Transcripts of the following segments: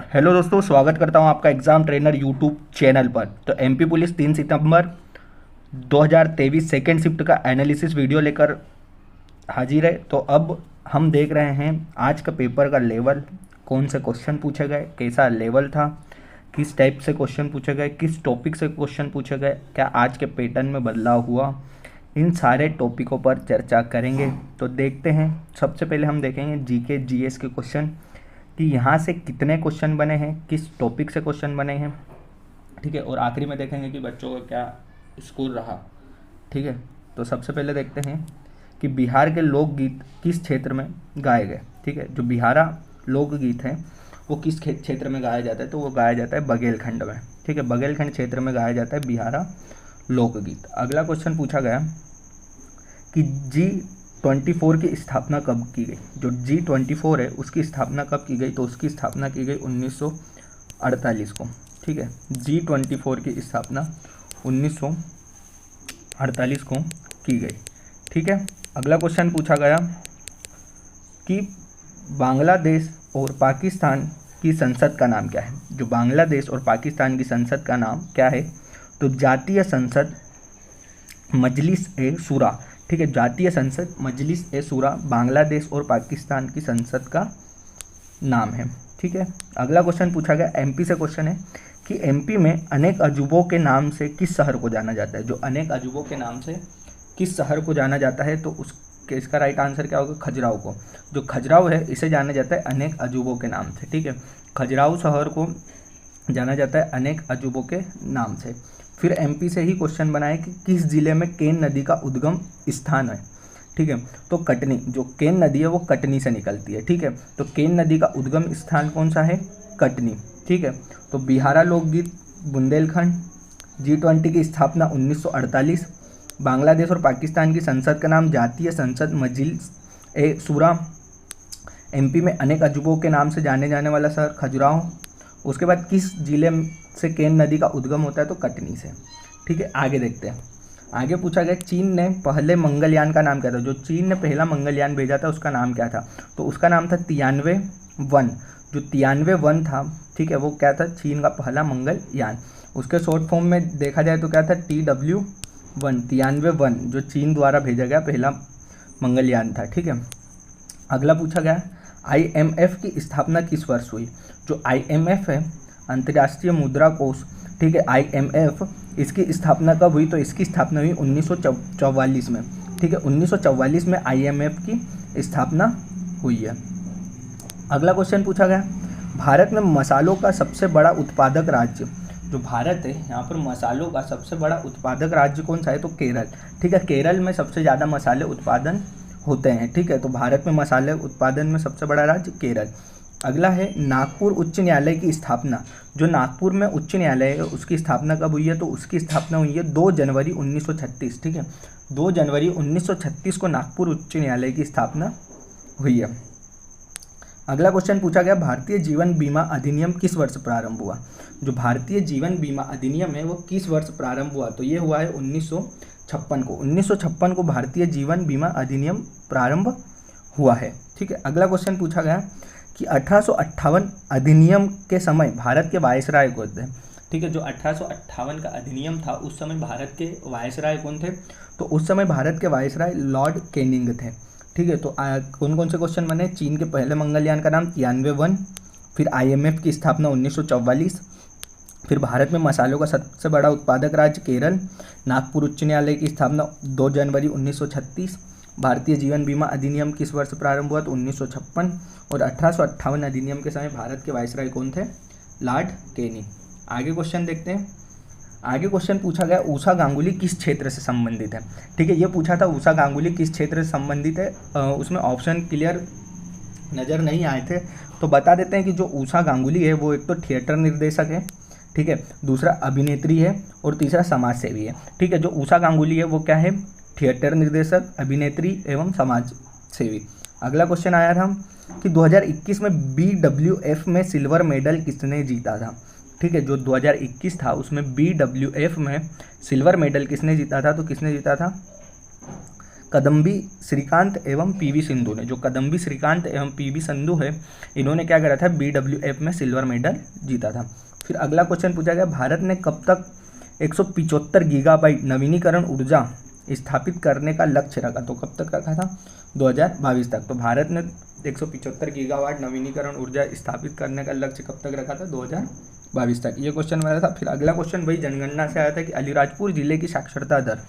Hello दोस्तों, स्वागत करता हूं आपका एग्ज़ाम ट्रेनर यूट्यूब चैनल पर। तो एमपी पुलिस 3 सितंबर 2023 सेकेंड शिफ्ट का एनालिसिस वीडियो लेकर हाजिर है। तो अब हम देख रहे हैं आज का पेपर का लेवल, कौन से क्वेश्चन पूछे गए, कैसा लेवल था, किस टाइप से क्वेश्चन पूछे गए, किस टॉपिक से क्वेश्चन पूछे गए, क्या आज के पैटर्न में बदलाव हुआ, इन सारे टॉपिकों पर चर्चा करेंगे। तो देखते हैं। सबसे पहले हम देखेंगे जीके जीएस के क्वेश्चन कि यहाँ से कितने क्वेश्चन बने हैं, किस टॉपिक से क्वेश्चन बने हैं, ठीक है। और आखिरी में देखेंगे कि बच्चों का क्या स्कोर रहा, ठीक है। तो सबसे पहले देखते हैं कि बिहार के लोकगीत किस क्षेत्र में गाए गए, ठीक है। जो बिहारा लोकगीत है वो किस क्षेत्र में गाया जाता है, तो वो गाया जाता है बघेलखंड में, ठीक है। बघेलखंड क्षेत्र में गाया जाता है बिहारा लोकगीत। अगला क्वेश्चन पूछा गया कि G24 की स्थापना कब की गई। जो G24 है उसकी स्थापना कब की गई, तो उसकी स्थापना की गई 1948 को, ठीक है। G24 की स्थापना 1948 को की गई, ठीक है। अगला क्वेश्चन पूछा गया कि बांग्लादेश और पाकिस्तान की संसद का नाम क्या है। जो बांग्लादेश और पाकिस्तान की संसद का नाम क्या है, तो जातीय संसद मजलिस ए शूरा, ठीक है। जातीय संसद मजलिस ए शूरा बांग्लादेश और पाकिस्तान की संसद का नाम है, ठीक है। अगला क्वेश्चन पूछा गया, एमपी से क्वेश्चन है कि एमपी में अनेक अजूबों के नाम से किस शहर को जाना जाता है। जो अनेक अजूबों के नाम से किस शहर को जाना जाता है, तो उसके इसका राइट आंसर क्या होगा, खजुराहो को। जो खजुराहो है इसे जाना जाता है अनेक अजूबों के नाम से, ठीक है। खजुराहो शहर को जाना जाता है अनेक अजूबों के नाम से। फिर एमपी से ही क्वेश्चन बनाए कि किस जिले में केन नदी का उद्गम स्थान है, ठीक है। तो कटनी, जो केन नदी है वो कटनी से निकलती है, ठीक है। तो केन नदी का उद्गम स्थान कौन सा है, कटनी, ठीक है। तो बिहारा लोकगीत बुंदेलखंड, G20 की स्थापना 1948, बांग्लादेश और पाकिस्तान की संसद का नाम जातीय संसद मजलिस ए शूरा, एमपी में अनेक अजूबों के नाम से जाने जाने वाला शहर खजुराहो। उसके बाद किस जिले से केन नदी का उद्गम होता है, तो कटनी से, ठीक है। आगे देखते हैं। आगे पूछा गया चीन ने पहले मंगलयान का नाम क्या था। जो चीन ने पहला मंगलयान भेजा था उसका नाम क्या था, तो उसका नाम था तियानवे-1। जो तियानवे-1 था, ठीक है, वो क्या था, चीन का पहला मंगलयान। उसके शॉर्ट फॉर्म में देखा जाए तो क्या था, TW1, तियानवे-1, जो चीन द्वारा भेजा गया पहला मंगलयान था, ठीक है। अगला पूछा गया IMF की स्थापना किस वर्ष हुई। जो IMF है, अंतर्राष्ट्रीय मुद्रा कोष, ठीक है, IMF, इसकी स्थापना कब हुई, तो इसकी स्थापना हुई 1944 में, ठीक है। 1944 में IMF की स्थापना हुई है। अगला क्वेश्चन पूछा गया भारत में मसालों का सबसे बड़ा उत्पादक राज्य। जो भारत है यहाँ पर मसालों का सबसे बड़ा उत्पादक राज्य कौन सा है, तो केरल, ठीक है। केरल में सबसे ज़्यादा मसाले उत्पादन होते हैं, ठीक है। तो भारत में मसाले उत्पादन में सबसे बड़ा राज्य केरल। अगला है नागपुर उच्च न्यायालय की स्थापना। जो नागपुर में उच्च न्यायालय है उसकी स्थापना कब हुई है, तो उसकी स्थापना हुई है 2 जनवरी 1936, ठीक है। 2 जनवरी 1936 को नागपुर उच्च न्यायालय की स्थापना हुई है। अगला क्वेश्चन पूछा गया भारतीय जीवन बीमा अधिनियम किस वर्ष प्रारंभ हुआ। जो भारतीय जीवन बीमा अधिनियम है वो किस वर्ष प्रारंभ हुआ, तो ये हुआ है 1956 को। 1956 को भारतीय जीवन बीमा अधिनियम प्रारंभ हुआ है, ठीक है। अगला क्वेश्चन पूछा गया कि 1858 अधिनियम के समय भारत के वायसराय कौन थे, ठीक है। जो 1858 का अधिनियम था उस समय भारत के वायसराय कौन थे, तो उस समय भारत के वायसराय लॉर्ड कैनिंग थे, ठीक है। तो कौन कौन से क्वेश्चन बने, चीन के पहले मंगलयान का नाम तियानवे-1, फिर IMF की स्थापना 1944, फिर भारत में मसालों का सबसे बड़ा उत्पादक राज्य केरल, नागपुर उच्च न्यायालय की स्थापना 2 जनवरी 1936, भारतीय जीवन बीमा अधिनियम किस वर्ष प्रारंभ हुआ, तो 1956, और 1858 अधिनियम के समय भारत के वायसराय कौन थे, लॉर्ड कैनिंग। आगे क्वेश्चन देखते हैं। आगे क्वेश्चन पूछा गया ऊषा गांगुली किस क्षेत्र से संबंधित है, ठीक है। ये पूछा था ऊषा गांगुली किस क्षेत्र से संबंधित है। उसमें ऑप्शन क्लियर नज़र नहीं आए थे, तो बता देते हैं कि जो ऊषा गांगुली है वो एक तो थिएटर निर्देशक है, ठीक है, दूसरा अभिनेत्री है, और तीसरा समाज सेवी है, ठीक है। जो ऊषा गांगुली है वो क्या है, थिएटर निर्देशक, अभिनेत्री एवं समाज सेवी। अगला क्वेश्चन आया था कि 2021 में BWF में सिल्वर मेडल किसने जीता था, ठीक है। जो 2021 था उसमें BWF में सिल्वर मेडल किसने जीता था, तो किसने जीता था, कदम्बी श्रीकांत एवं पीवी सिंधु ने, जो कदम्बी श्रीकांत एवं पीवी सिंधु है, इन्होंने क्या करा था, BWF में सिल्वर मेडल जीता था। फिर अगला क्वेश्चन पूछा गया, भारत ने कब तक 175 गीगाबाइट नवीनीकरण ऊर्जा स्थापित करने का लक्ष्य रखा? तो कब तक रखा था? 2022 तक। तो भारत ने 175 गीगावाट नवीनीकरण ऊर्जा स्थापित करने का लक्ष्य कब तक रखा था? 2022 तक। ये क्वेश्चन मेरा था। फिर अगला क्वेश्चन वही जनगणना से आया था कि अलीराजपुर जिले की साक्षरता दर,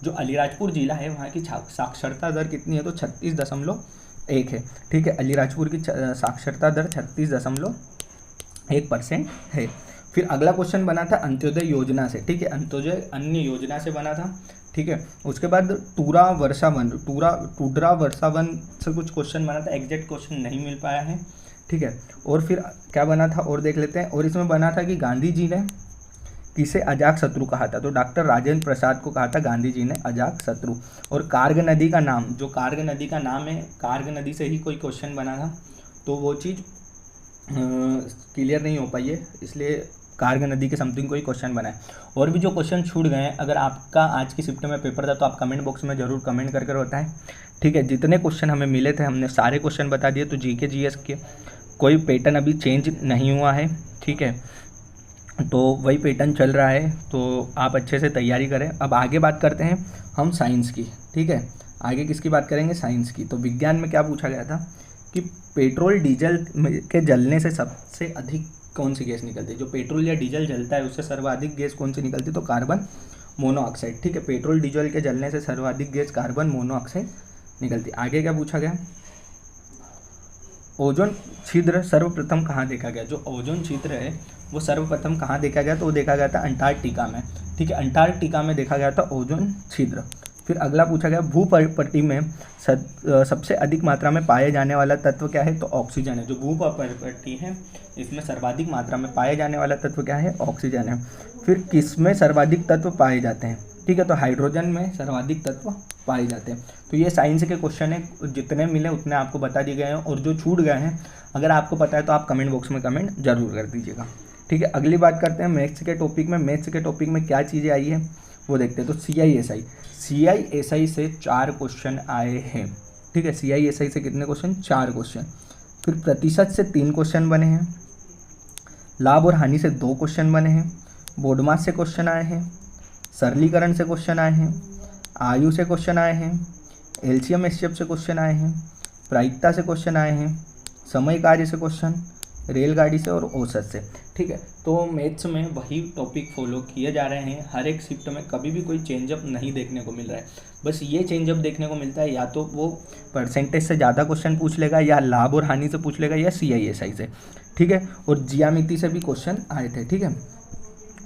जो अलीराजपुर जिला है वहाँ की साक्षरता दर कितनी है? तो 36.1 है। ठीक है, अलीराजपुर की साक्षरता दर 36.1% है। फिर अगला क्वेश्चन बना था अंत्योदय योजना से। ठीक है, अंत्योदय अन्य योजना से बना था। ठीक है, उसके बाद टूडा वर्षावन से कुछ क्वेश्चन बना था, एग्जैक्ट क्वेश्चन नहीं मिल पाया है। ठीक है, और फिर क्या बना था और देख लेते हैं। और इसमें बना था कि गांधी जी ने किसे अजात शत्रु कहा था? तो डॉक्टर राजेंद्र प्रसाद को कहा था गांधी जी ने अजात शत्रु। और कार्ग नदी का नाम, जो कार्ग नदी का नाम है, कार्ग नदी से ही कोई क्वेश्चन बना था, तो वो चीज़ क्लियर नहीं हो पाई है, इसलिए कार्ग नदी के समथिंग कोई क्वेश्चन बना है। और भी जो क्वेश्चन छूट गए हैं, अगर आपका आज की शिफ्ट में पेपर था तो आप कमेंट बॉक्स में ज़रूर कमेंट करके बताएं। ठीक है, जितने क्वेश्चन हमें मिले थे हमने सारे क्वेश्चन बता दिए। तो जीके जीएस के कोई पैटर्न अभी चेंज नहीं हुआ है। ठीक है, तो वही पैटर्न चल रहा है, तो आप अच्छे से तैयारी करें। अब आगे बात करते हैं हम साइंस की। ठीक है, आगे किसकी बात करेंगे? साइंस की। तो विज्ञान में क्या पूछा गया था कि पेट्रोल डीजल के जलने से सबसे अधिक कौन सी गैस निकलती है? जो पेट्रोल या डीजल जलता है उससे सर्वाधिक गैस कौन सी निकलती है? तो कार्बन मोनोऑक्साइड। ठीक है, पेट्रोल डीजल के जलने से सर्वाधिक गैस कार्बन मोनोऑक्साइड निकलती है। आगे क्या पूछा गया? ओजोन छिद्र सर्वप्रथम कहाँ देखा गया? जो ओजोन छिद्र है वो सर्वप्रथम कहाँ देखा गया? तो वो देखा गया था अंटार्कटिका में। ठीक है, अंटार्कटिका में देखा गया था ओजोन छिद्र। फिर अगला पूछा गया, भूपटल में सबसे अधिक मात्रा में पाए जाने वाला तत्व क्या है? तो ऑक्सीजन है। जो भूपटल है इसमें सर्वाधिक मात्रा में पाए जाने वाला तत्व क्या है? ऑक्सीजन है। फिर किसमें सर्वाधिक तत्व पाए जाते हैं? ठीक है, तो हाइड्रोजन में सर्वाधिक तत्व पाए जाते हैं। तो ये साइंस के क्वेश्चन है, जितने मिले उतने आपको बता दिए गए हैं। और जो छूट गए हैं अगर आपको पता है तो आप कमेंट बॉक्स में कमेंट जरूर कर दीजिएगा। ठीक है, अगली बात करते हैं मैथ्स के टॉपिक में। मैथ्स के टॉपिक में क्या चीज़ें आई है वो देखते हैं। तो CISI से 4 क्वेश्चन आए हैं। ठीक है, CISI से कितने क्वेश्चन? 4 क्वेश्चन। फिर प्रतिशत से 3 क्वेश्चन बने हैं, लाभ और हानि से 2 क्वेश्चन बने हैं, बोर्ड मास से क्वेश्चन आए हैं, सरलीकरण से क्वेश्चन आए हैं, आयु से क्वेश्चन आए हैं, LCM SCF से क्वेश्चन आए हैं, प्रायिकता से क्वेश्चन आए हैं, समय कार्य से क्वेश्चन, रेलगाड़ी से और औसत से। ठीक है, तो मैथ्स में वही टॉपिक फॉलो किए जा रहे हैं। हर एक शिफ्ट में कभी भी कोई चेंजअप नहीं देखने को मिल रहा है। बस ये चेंजअप देखने को मिलता है, या तो वो परसेंटेज से ज़्यादा क्वेश्चन पूछ लेगा, या लाभ और हानि से पूछ लेगा, या CISI से। ठीक है, और ज्यामिति से भी क्वेश्चन आए थे। ठीक है,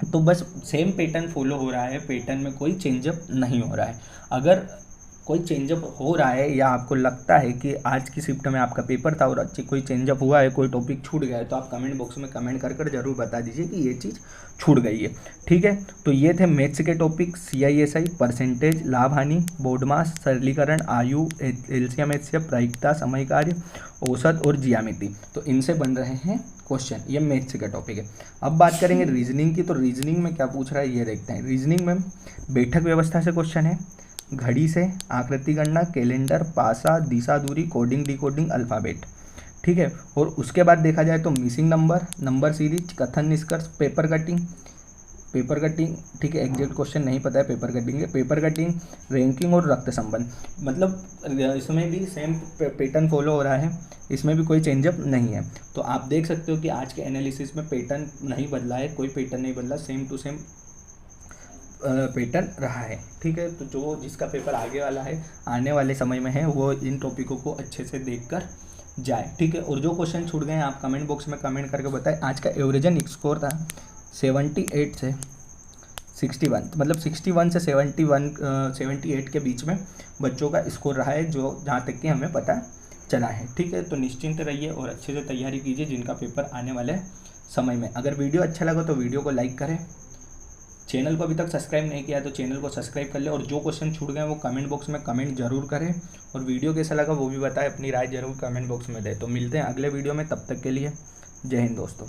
तो बस सेम पैटर्न फॉलो हो रहा है, पैटर्न में कोई चेंजअप नहीं हो रहा है। अगर कोई चेंजअप हो रहा है या आपको लगता है कि आज की शिफ्ट में आपका पेपर था और अच्छी कोई चेंजअप हुआ है, कोई टॉपिक छूट गया है, तो आप कमेंट बॉक्स में कमेंट कर जरूर बता दीजिए कि ये चीज़ छूट गई है। ठीक है, तो ये थे मैथ्स के टॉपिक, CISI, परसेंटेज, लाभ हानि, बोर्ड मास, सरलीकरण, आयु, LCM SCF, प्रायिकता, समय कार्य, औसत और ज्यामिति। तो इनसे बन रहे हैं क्वेश्चन, ये मैथ्स का टॉपिक है। अब बात करेंगे रीजनिंग की। तो रीजनिंग में क्या पूछ रहा है ये देखते हैं। रीजनिंग में बैठक व्यवस्था से क्वेश्चन है, घड़ी से, आकृति गणना, कैलेंडर, पासा, दिशा दूरी, कोडिंग डिकोडिंग, अल्फ़ाबेट। ठीक है, और उसके बाद देखा जाए तो मिसिंग नंबर सीरीज, कथन निष्कर्ष, पेपर कटिंग। ठीक है, एग्जैक्ट क्वेश्चन नहीं पता है पेपर कटिंग, रैंकिंग और रक्त संबंध। मतलब इसमें भी सेम पैटर्न फॉलो हो रहा है, इसमें भी कोई चेंजअप नहीं है। तो आप देख सकते हो कि आज के एनालिसिस में पैटर्न नहीं बदला है, कोई पैटर्न नहीं बदला, सेम टू सेम पैटर्न रहा है। ठीक है, तो जो जिसका पेपर आगे वाला है, आने वाले समय में है, वो इन टॉपिकों को अच्छे से देखकर जाए। ठीक है, और जो क्वेश्चन छूट गए हैं आप कमेंट बॉक्स में कमेंट करके बताएं। आज का एवरेजन स्कोर था 78 से 61, मतलब 61 से 78 के बीच में बच्चों का स्कोर रहा है, जो जहाँ तक कि हमें पता चला है। ठीक है, तो निश्चिंत रहिए और अच्छे से तैयारी कीजिए जिनका पेपर आने वाले समय में। अगर वीडियो अच्छा लगा तो वीडियो को लाइक करें, चैनल को अभी तक सब्सक्राइब नहीं किया तो चैनल को सब्सक्राइब कर ले, और जो क्वेश्चन छूट गए वो कमेंट बॉक्स में कमेंट जरूर करें, और वीडियो कैसा लगा वो भी बताएं, अपनी राय जरूर कमेंट बॉक्स में दें। तो मिलते हैं अगले वीडियो में, तब तक के लिए जय हिंद दोस्तों।